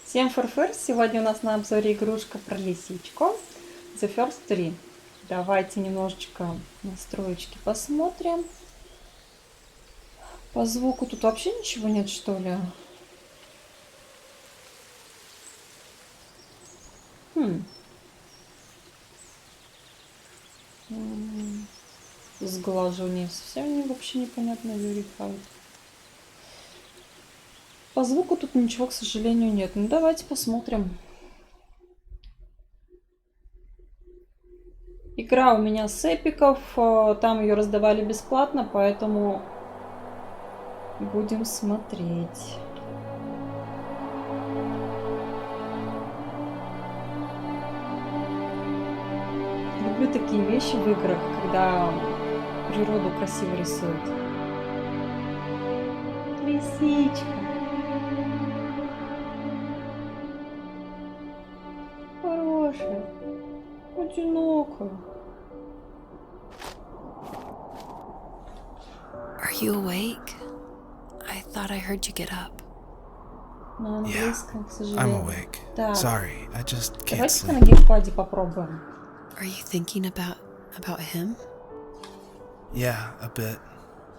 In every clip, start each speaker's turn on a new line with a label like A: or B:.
A: Всем фарфыр! Сегодня у нас на обзоре игрушка про лисичку The First 3. Давайте немножечко настроечки посмотрим. По звуку тут вообще ничего нет, что ли? Сглаживание совсем вообще непонятно, верифайд. По звуку тут ничего, к сожалению, нет. Ну давайте посмотрим. Игра у меня с эпиков, там ее раздавали бесплатно, поэтому будем смотреть. Люблю такие вещи в играх, когда природу красиво рисуют. Лисичка. Хорошая. Одинокая.
B: Are you awake? I thought I heard you get up.
A: На английском, к
C: I'm
A: сожалению.
C: awake.
A: Так.
C: Sorry, I just can't
A: Давайте-ка на
C: sleep.
A: геймпаде попробуем.
B: Are you thinking about him?
C: Yeah, a bit.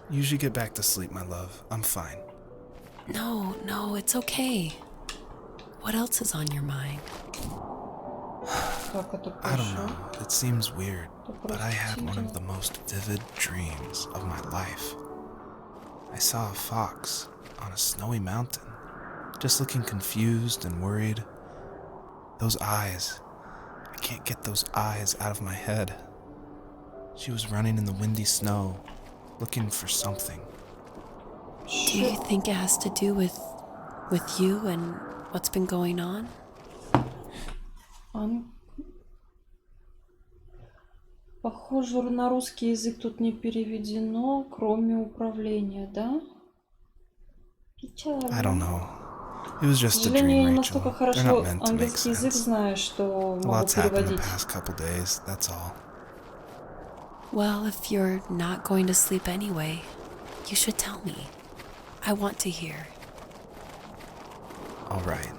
C: You should get back to sleep, my love. I'm fine.
B: No, it's okay. What else is on your mind?
A: Как это
C: I don't
A: прошло?
C: know. It seems weird,
A: Это
C: but I had one
A: простите.
C: of the most vivid dreams of my life. I saw a fox on a snowy mountain, just looking confused and worried. Those eyes. I can't get those eyes out of my head. She was running in the windy snow, looking for something.
B: Do you think it has to do with you and what's been going on?
A: Похоже, на русский язык тут не переведено, кроме управления, да? Печально.
C: I don't know. It was
A: К
C: just a
A: сожалению, я
C: dream,
A: не
C: Rachel.
A: настолько
C: They're
A: хорошо
C: not meant to make
A: английский язык
C: sense.
A: знаю, что
C: A
A: могу
C: lot's happened the
A: переводить.
C: past couple days, that's all.
B: Well, if you're not going to sleep anyway, you should tell me. I want to hear.
C: All right.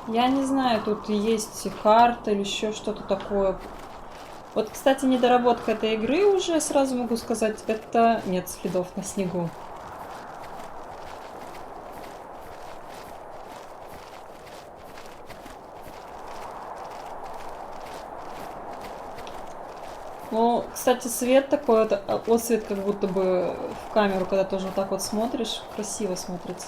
A: Я не знаю, тут есть карта или еще что-то такое. Вот, кстати, недоработка этой игры уже, сразу могу сказать, это нет следов на снегу. Ну, кстати, свет такой, вот, отсвет как будто бы в камеру, когда тоже вот так вот смотришь, красиво смотрится.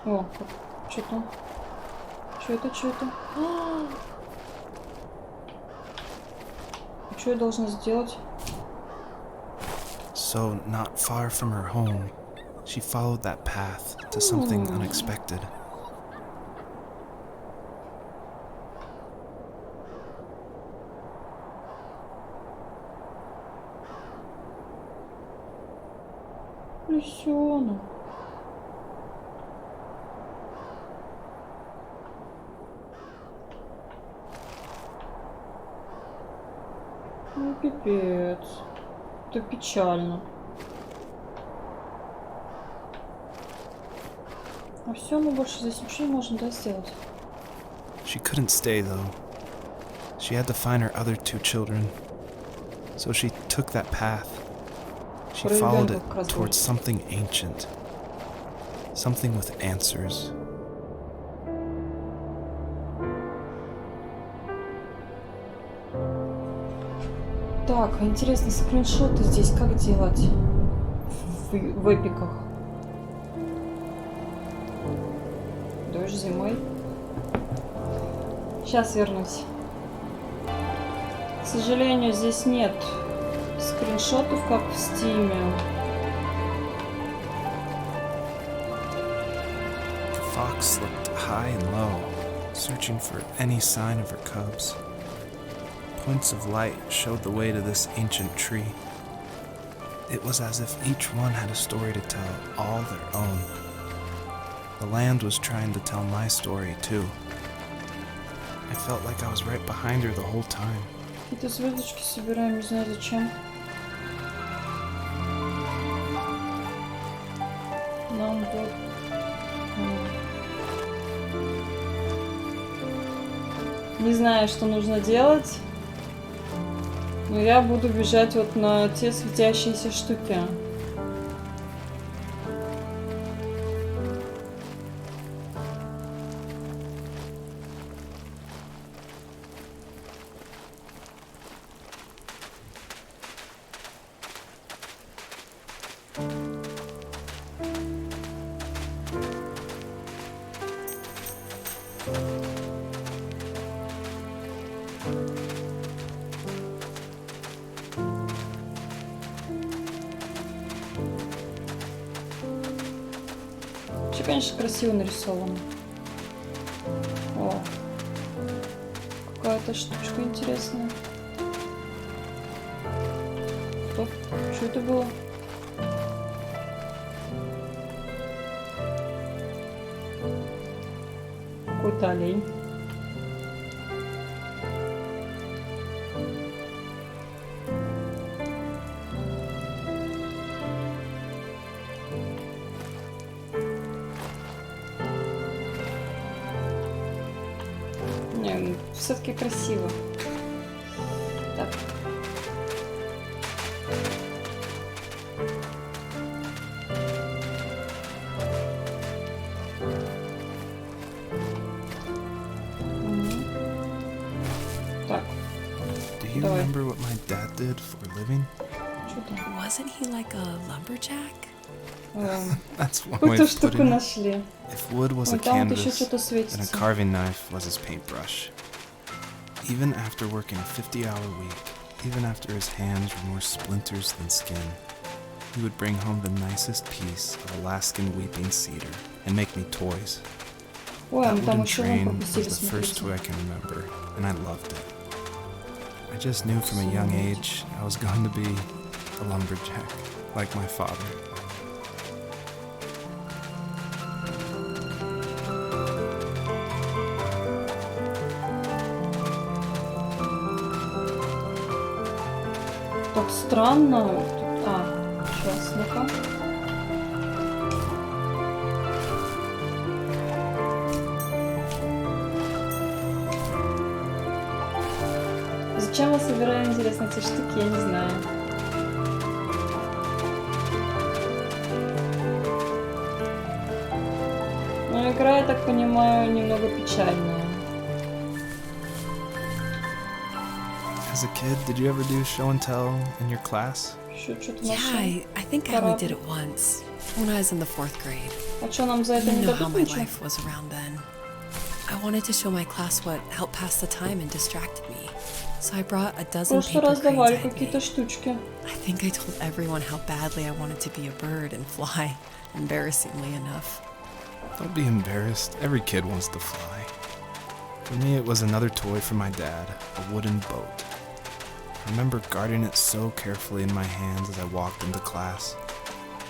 A: О, что-то. Что это? Что я должна сделать?
C: So, not far from her home, she followed that path to something unexpected.
A: Лисёнок. Ну, пипец. Это печально. А все, мы больше здесь ничего не можем, да, сделать?
C: She couldn't stay, though. She had to find her other two children. So she took that path. She
A: Про
C: followed
A: ребёнка как раз
C: it
A: говорит.
C: towards something ancient. Something with answers.
A: Так, интересно, скриншоты здесь как делать? В эпиках. Дождь зимой. Сейчас вернусь. К сожалению, здесь нет скриншотов, как в Стиме.
C: The fox looked high and low, searching for any sign of her cubs. Points of light showed the way to this ancient tree. It was as if each one had a story to tell, all their own. The land was trying to tell my story too. I felt like I was right behind her the whole time.
A: Какие-то звездочки собираем, не знаю зачем. Нам вот... Не знаю, что нужно делать. Но я буду бежать вот на те светящиеся штуки. Вообще, конечно, красиво нарисовано. О, какая-то штучка интересная. Стоп, что это было? Какой-то олень. Не, все-таки красиво. Так. Так.
C: Do you
A: Давай.
C: remember what my dad did for a living?
A: Что там?
B: Wasn't he like a lumberjack?
C: That's one way
A: Какую-то
C: of
A: штуку
C: putting it.
A: нашли.
C: If wood was a
A: Ой, там вот еще
C: canvas
A: что-то
C: and a
A: светится.
C: carving knife was his paintbrush. Even after working a 50-hour week, even after his hands were more splinters than skin, he would bring home the nicest piece of Alaskan weeping cedar and make me toys.
A: Ой, а
C: That
A: мы там
C: wooden
A: еще вон
C: train
A: пропустили,
C: was the first
A: смотрите.
C: toy I can remember, and I loved it. I just knew from a young age I was going to be a lumberjack, like my father.
A: Так странно. Тут... А, сейчас, ну-ка. Зачем мы собираем, интересно, эти штуки, я не знаю. Но игра, я так понимаю, немного печальная.
C: As a kid, did you ever do show and tell in your class?
A: Еще что-то
B: Yeah,
A: нашел.
B: I think I only did it once when I was in the 4th grade.
A: А что, нам за это
B: You
A: не
B: know how
A: дадут
B: my
A: ничего?
B: life was around then. I wanted to show my class what helped pass the time and distracted me. So I brought a
A: В
B: dozen
A: прошлый
B: paper
A: раз
B: cranes
A: давали
B: I had
A: какие-то
B: made.
A: штучки.
B: I think I told everyone how badly I wanted to be a bird and fly, embarrassingly enough.
C: Don't be embarrassed. Every kid wants to fly. For me, it was another toy from my dad, a wooden boat. I remember guarding it so carefully in my hands as I walked into class.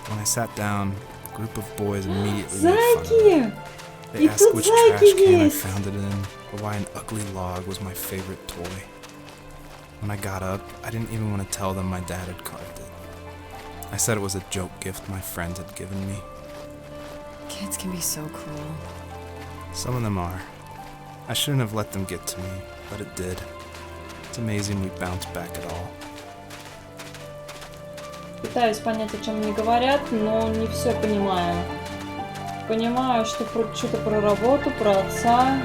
C: When I sat down, a group of boys immediately made fun of me.
A: Зайки!
C: They
A: И
C: asked
A: тут
C: which
A: зайки
C: trash can I
A: есть!
C: found it in, or why an ugly log was my favorite toy. When I got up, I didn't even want to tell them my dad had carved it. I said it was a joke gift my friend had given me.
B: Kids can be so cruel.
C: Some of them are. I shouldn't have let them get to me, but it did. It's amazing we bounced back at all.
A: Пытаюсь понять, о чем мне говорят, но не все понимаю. Понимаю, что что-то про работу, про отца.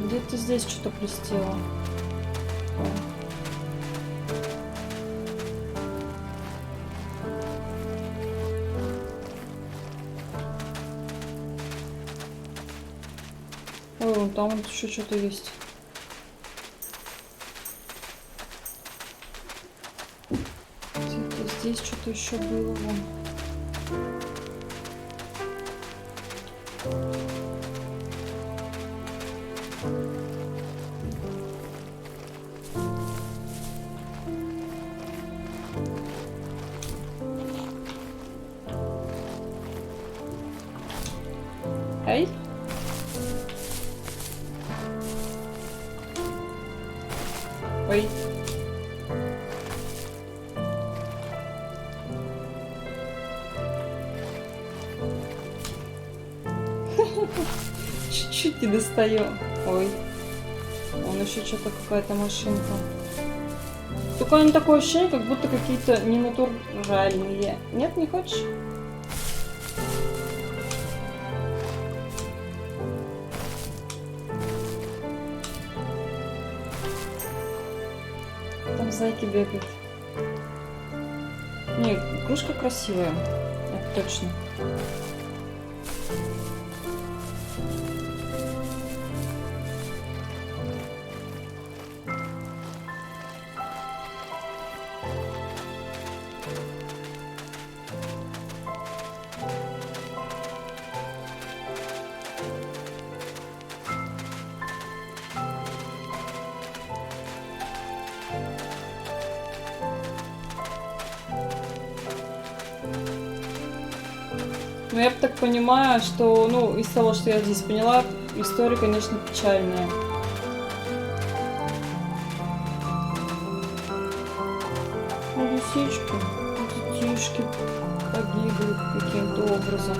A: Где-то здесь что-то блестело. Ой, вон там вот еще что-то есть. здесь что-то еще было вон. Эй. Ой. Чуть-чуть не достаю. Ой. Он еще что-то какая-то машинка. Только он такое ощущение, как будто какие-то ненатуральные. Нет, не хочешь? Там зайки бегают. Не, игрушка красивая. Это точно. Ну, я так понимаю, что, ну, из того, что я здесь поняла, история, конечно, печальная. Ну, лисичку, детишки погибли каким-то образом.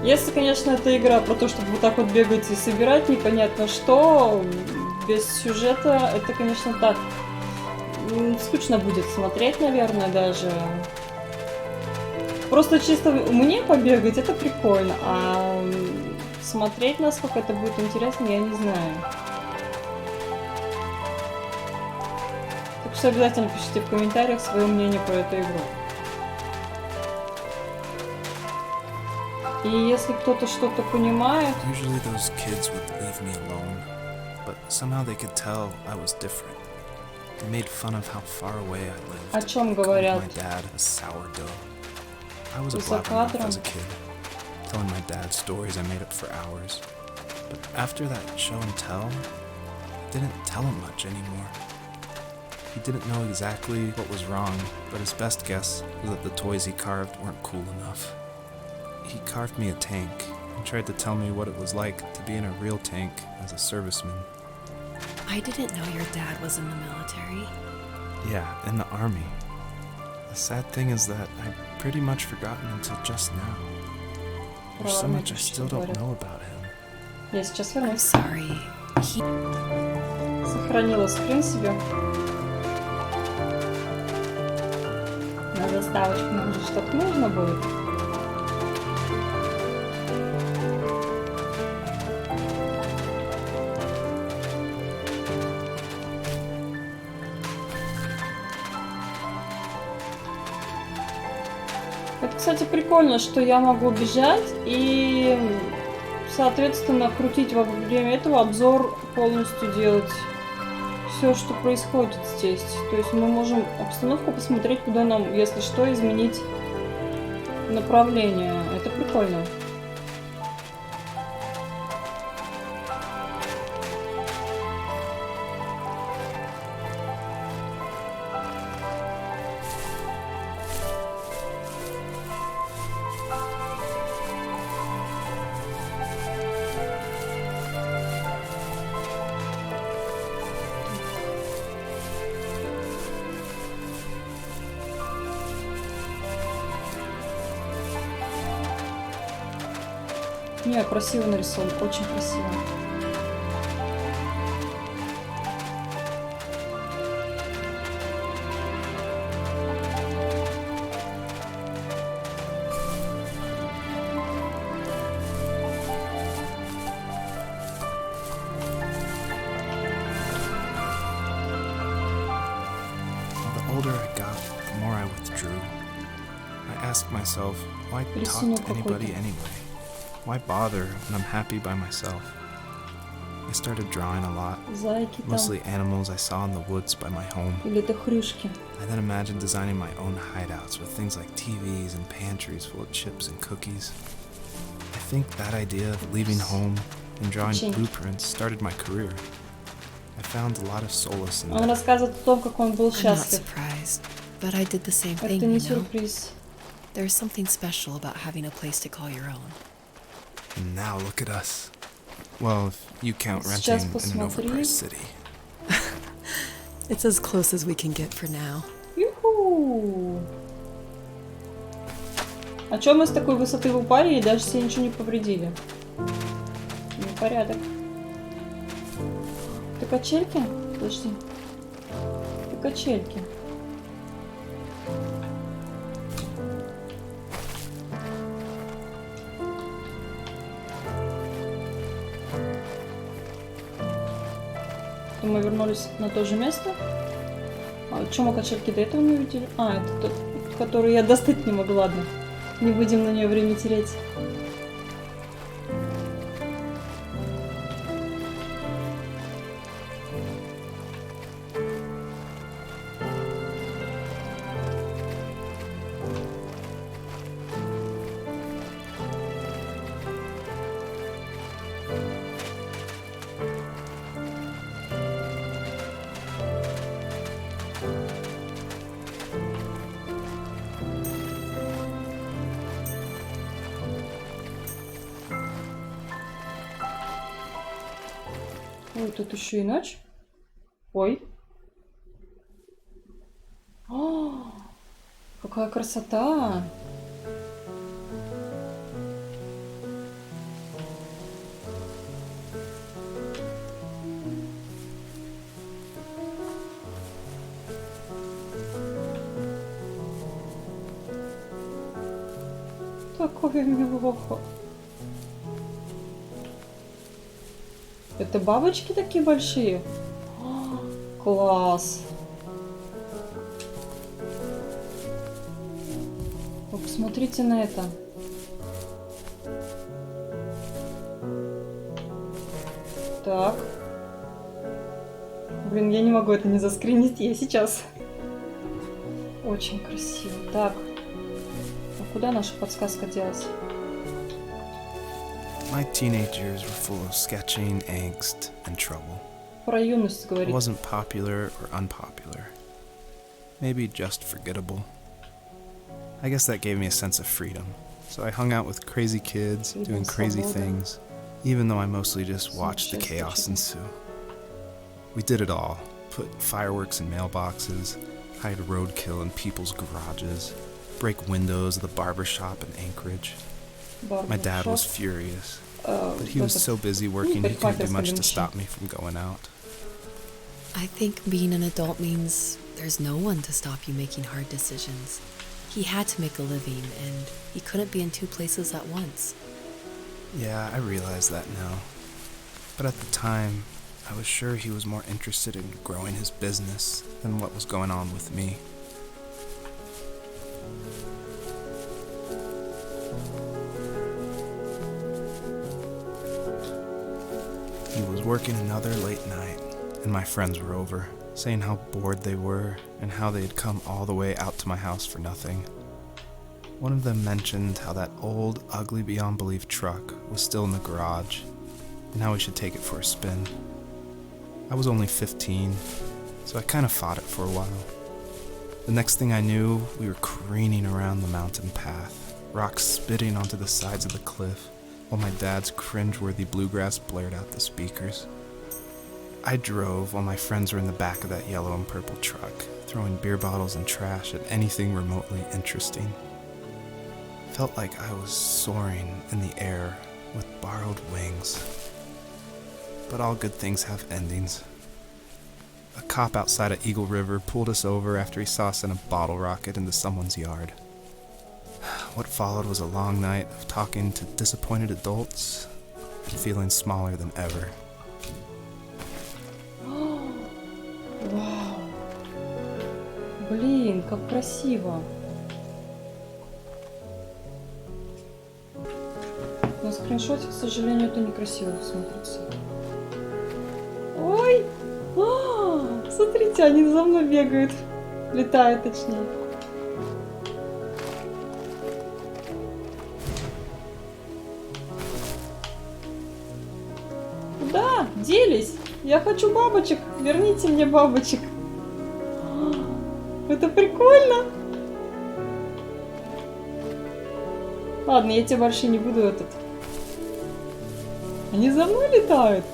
A: Если, конечно, это игра про то, чтобы вот так вот бегать и собирать непонятно что, без сюжета, это, конечно, так. Скучно будет смотреть, наверное, даже. Просто чисто мне побегать, это прикольно, а смотреть, насколько это будет интересно, я не знаю. Так что обязательно пишите в комментариях свое мнение про эту игру. И если кто-то что-то понимает...
C: Usually those kids would leave me alone, but somehow they could tell I was different. They made fun of how far away I lived.
A: О чем говорят?
C: My dad a sourdough. I was a blabbermouth as a kid, telling my dad stories I made up for hours. But after that show and tell, I didn't tell him much anymore. He didn't know exactly what was wrong, but his best guess was that the toys he carved weren't cool enough. He carved me a tank and tried to tell me what it was like to be in a real tank as a serviceman.
B: I didn't know your dad was in the military.
C: Yeah, in the army. The sad thing is that I've pretty much forgotten until just now. There's so much I still don't know about him.
A: Я сейчас
B: I'm
A: вернусь.
B: sorry.
A: Сохранила скрин себе. На заставочку нам же что-то нужно будет. Это, кстати, прикольно, что я могу бежать и, соответственно, крутить во время этого обзор, полностью делать все, что происходит здесь. То есть мы можем обстановку посмотреть, куда нам, если что, изменить направление. Это прикольно. Не, красиво нарисован, очень красиво.
C: The older I got, the more I withdrew. I asked myself, why talk to anybody anyway? Why bother when I'm happy by myself? I started drawing a lot,
A: Зайки там.
C: mostly animals I saw in the woods by my home.
A: Или это хрюшки.
C: I then imagined designing my own hideouts with things like TVs and pantries full of chips and cookies. I think that idea of leaving home and drawing blueprints started my career. I found a lot of solace in
A: Он
C: that.
A: рассказывает о том, как он был
B: I'm not
A: счастлив.
B: surprised, but I did the same thing,
A: Это не
B: you know?
A: сюрприз.
B: There's something special about having a place to call your own.
C: And now look at us. Well, if you count
A: Сейчас
C: renting in an
A: посмотри.
C: overpriced city.
B: It's as close as we can get for now.
A: Юху! А чё мы с такой высоты упали и даже себе ничего не повредили? Непорядок. Это качельки? Подожди. Это качельки. Мы вернулись на то же место. А чё мы качельки до этого не увидели? А, это тот, который я достать не могла. Ладно. Не будем на нее время терять. Ой, тут еще и ночь. Ой. О, какая красота! Такое милохо. Это бабочки такие большие? О, класс! Вы посмотрите на это. Так. Блин, я не могу это не заскринить, я сейчас. Очень красиво. Так. А куда наша подсказка делась?
C: My teenage years were full of sketching, angst, and trouble.
A: Про юность
C: I
A: говорит.
C: wasn't popular or unpopular. Maybe just forgettable. I guess that gave me a sense of freedom. So I hung out with crazy kids, doing crazy things, even though I mostly just watched the chaos ensue. We did it all. Put fireworks in mailboxes, hide roadkill in people's garages, break windows of the barber shop in Anchorage. My dad was furious, but he was so busy working he couldn't do much to stop me from going out.
B: I think being an adult means there's no one to stop you making hard decisions. He had to make a living, and he couldn't be in two places at once.
C: Yeah, I realize that now. But at the time, I was sure he was more interested in growing his business than what was going on with me. He was working another late night, and my friends were over, saying how bored they were and how they had come all the way out to my house for nothing. One of them mentioned how that old, ugly beyond belief truck was still in the garage, and how we should take it for a spin. I was only 15, so I kind of fought it for a while. The next thing I knew, we were careening around the mountain path, rocks spitting onto the sides of the cliff, while my dad's cringeworthy bluegrass blared out the speakers. I drove while my friends were in the back of that yellow and purple truck, throwing beer bottles and trash at anything remotely interesting. Felt like I was soaring in the air with borrowed wings. But all good things have endings. A cop outside of Eagle River pulled us over after he saw us send a bottle rocket into someone's yard. What followed was a long night of talking to disappointed adults and feeling smaller than ever.
A: Вау. Блин, как красиво. На скриншоте, к сожалению, это некрасиво смотрится. Ой! Смотрите, они за мной бегают. Летают, точнее. Куда? Делись? Я хочу бабочек. Верните мне бабочек. Это прикольно. Ладно, я тебе больше не буду этот. Они за мной летают.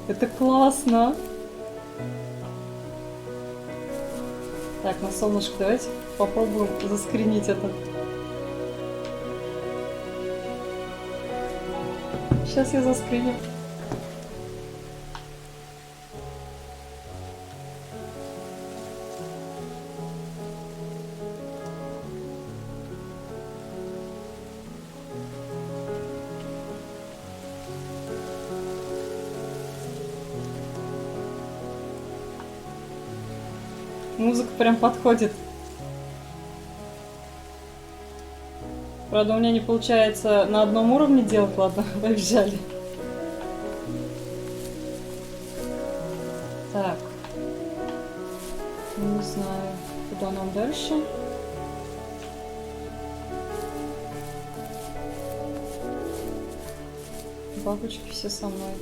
A: Это классно. Так, на солнышко давайте попробуем заскринить это. Сейчас я заскриню. Музыка прям подходит. Правда, у меня не получается на одном уровне делать. Ладно, побежали. Так. Не знаю, куда нам дальше. Бабочки все со мной.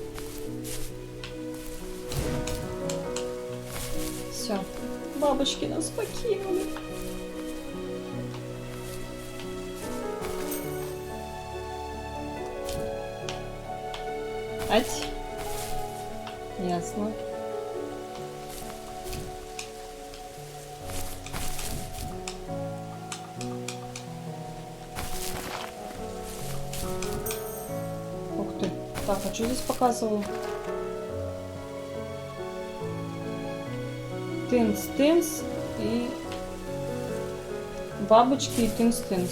A: Все. Бабочки нас покинули. Ать. Ясно. Ух ты. Так, а что здесь показывал? Тынс-тынс и бабочки и тынс-тынс.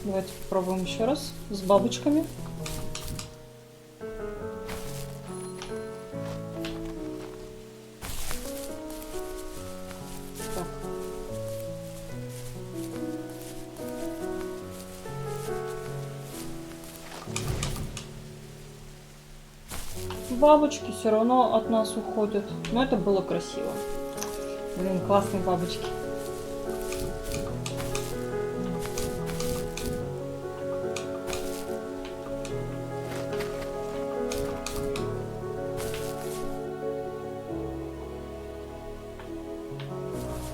A: Давайте попробуем еще раз с бабочками. Так. Бабочки все равно от нас уходят. Но это было красиво. Блин, классные бабочки.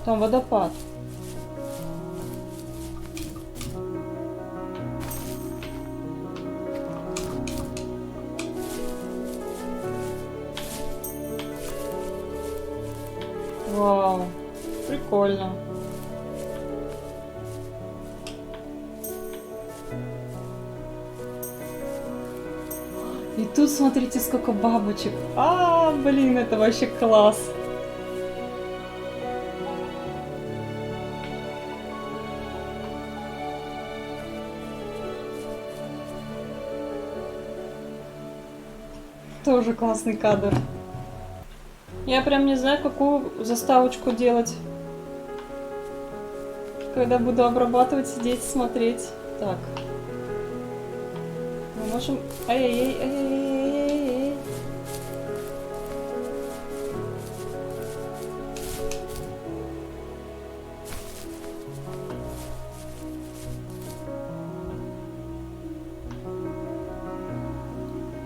A: Там водопад. Вау, прикольно. И тут смотрите, сколько бабочек. Блин, это вообще класс. Тоже классный кадр. Я прям не знаю, какую заставочку делать. Когда буду обрабатывать, сидеть, смотреть. Так. Мы можем... Ай-яй-яй-яй-яй-яй-яй.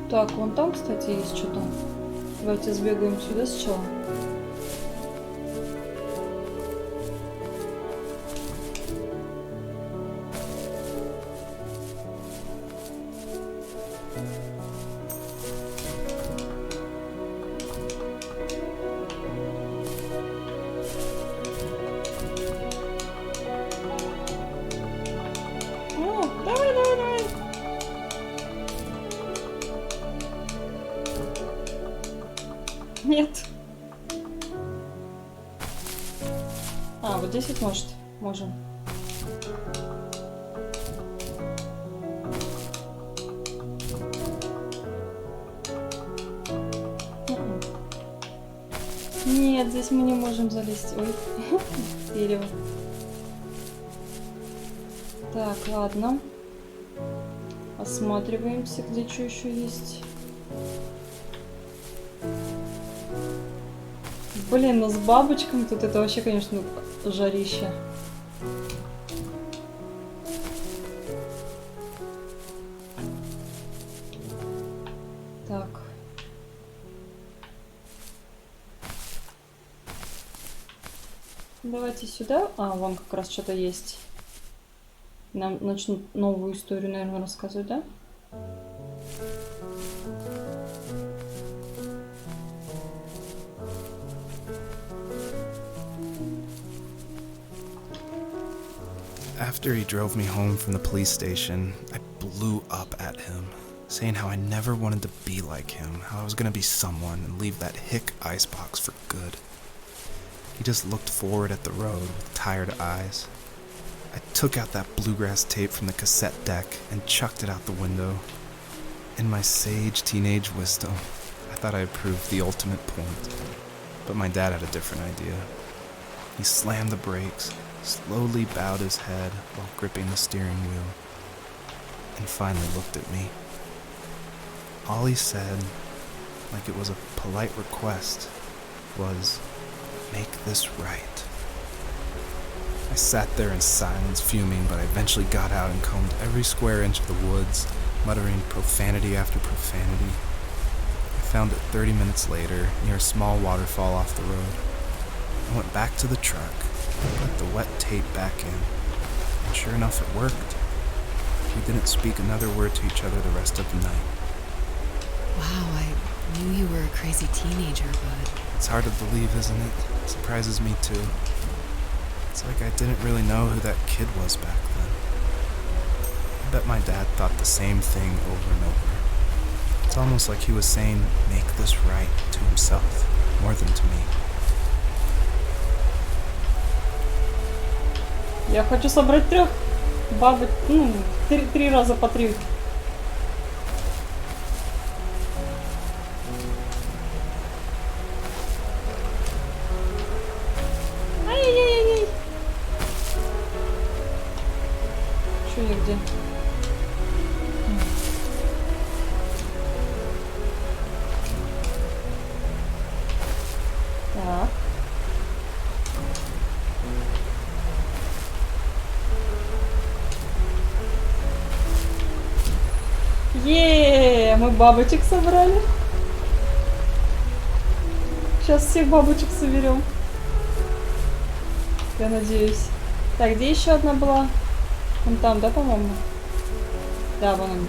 A: Так, вон там, кстати, есть что-то. Давайте сбегаем сюда сначала. Давай, давай, Нет. А, вот здесь вот может. Можем. Нет, здесь мы не можем залезть. Ой, дерево. Так, ладно. Осматриваемся, где что еще есть. Блин, ну с бабочками тут это вообще, конечно, жарище. Так. Давайте сюда. А, вон как раз что-то есть. Нам начнут новую историю, наверное, рассказывать, да?
C: After he drove me home from the police station, I blew up at him, saying how I never wanted to be like him, how I was gonna be someone and leave that hick icebox for good. He just looked forward at the road with tired eyes. I took out that bluegrass tape from the cassette deck and chucked it out the window. In my sage teenage wisdom, I thought I had proved the ultimate point. But my dad had a different idea. He slammed the brakes, slowly bowed his head while gripping the steering wheel, and finally looked at me. All he said, like it was a polite request, was, "Make this right." I sat there in silence, fuming, but I eventually got out and combed every square inch of the woods, muttering profanity after profanity. I found it 30 minutes later, near a small waterfall off the road. I went back to the truck, put the wet tape back in, and sure enough it worked. We didn't speak another word to each other the rest of the night.
B: Wow, I knew you were a crazy teenager, but...
C: It's hard to believe, isn't it? It surprises me too. It's like I didn't really know who that kid was back then. I bet my dad thought the same thing over and over. It's almost like he was saying, "Make this right," to himself, more than to me.
A: Я хочу собрать трех бабок, ну, три раза по три. Ай-яй-яй-яй. Чё я где? Так. Мы бабочек собрали. Сейчас всех бабочек соберем. Я надеюсь. Так, где еще одна была? Вон там, да, по-моему? Да, вон он.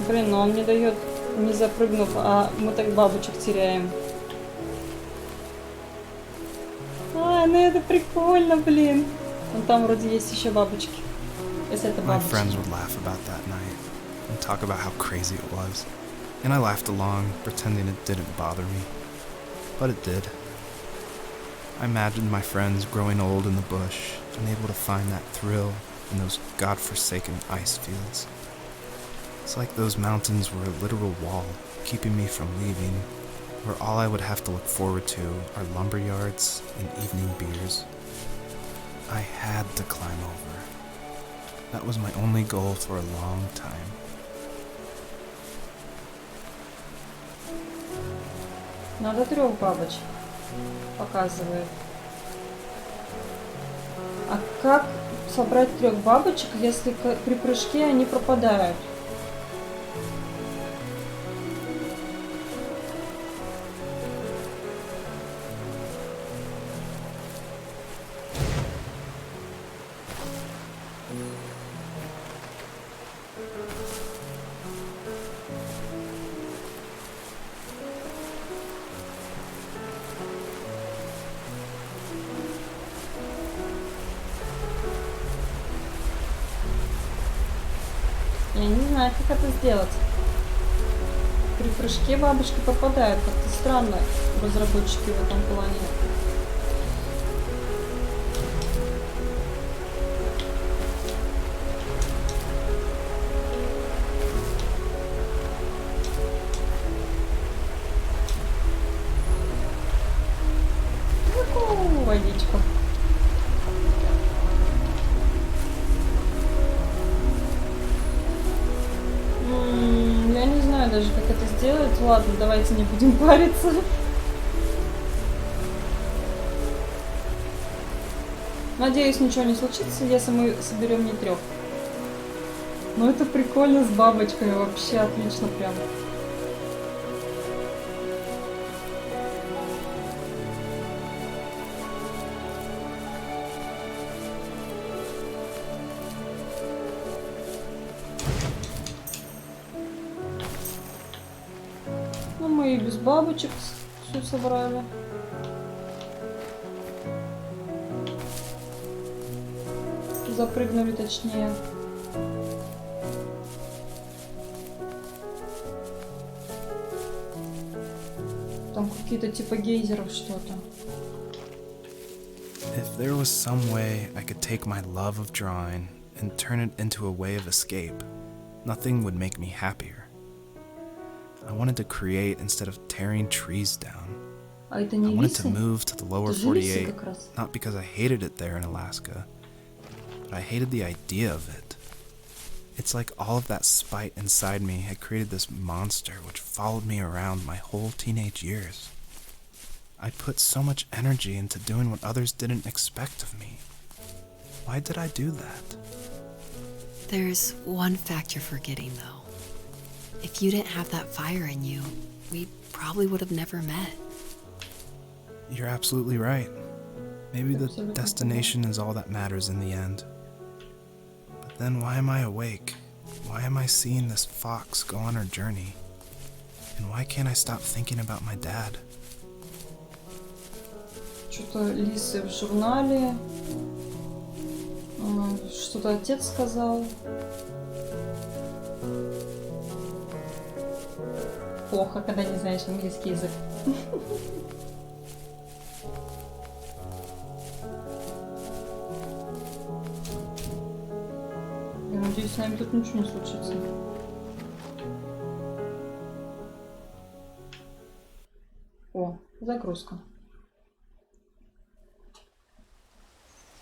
A: Блин, но он не дает, не запрыгнув, а мы так бабочек теряем. А, ну это прикольно, блин. Вон там вроде есть еще бабочки. Если это
C: My
A: бабочки.
C: friends would laugh about that night and talk about how crazy it was. And I laughed along, pretending it didn't bother me. But it did. I imagined my friends growing old in the bush, unable to find that thrill in those godforsaken ice fields. It's like those mountains were a literal wall, keeping me from leaving, where all I would have to look forward to are lumber yards and evening beers. I had to climb over. That was my only goal for a long time.
A: Надо трех бабочек. Показывает. А как собрать трех бабочек, если при прыжке они пропадают? знаю, как это сделать. При прыжке бабочки попадают. Как-то странно разработчики в этом плане. Водичку. Я не знаю даже, как это сделать. Ладно, давайте не будем париться. Надеюсь, ничего не случится, если мы соберем не 3. Но это прикольно с бабочками, вообще отлично прям. Ну, мы и без бабочек все собрали. Запрыгнули точнее. Там какие-то типа гейзеров что-то.
C: If there was some way I could take my love of drawing and turn it into a way of escape, nothing would make me happier. I wanted to create instead of tearing trees down.
A: А это
C: I
A: не
C: wanted to
A: лисы?
C: move to the lower
A: Это же лисы
C: 48,
A: как раз.
C: not because I hated it there in Alaska, but I hated the idea of it. It's like all of that spite inside me had created this monster which followed me around my whole teenage years. I put so much energy into doing what others didn't expect of me. Why did I do that?
B: There's one fact you're forgetting, though. If you didn't have that fire in you, we probably would have never met.
C: You're absolutely right. Maybe the destination is all that matters in the end. But then why am I awake? Why am I seeing this fox go on her journey? And why can't I stop thinking about my dad?
A: Что-то лисы в журнале. Что-то отец сказал. Плохо, когда не знаешь английский язык. Я надеюсь, с нами тут ничего не случится. О, загрузка.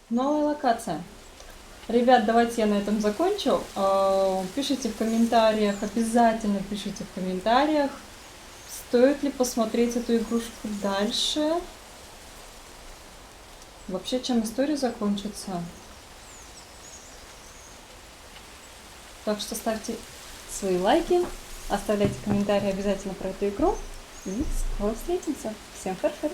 A: Новая локация. Ребят, давайте я на этом закончу. Пишите в комментариях, обязательно пишите в комментариях, стоит ли посмотреть эту игрушку дальше. Вообще, чем история закончится. Так что ставьте свои лайки, оставляйте комментарии обязательно про эту игру. И скоро встретимся. Всем фар-фар.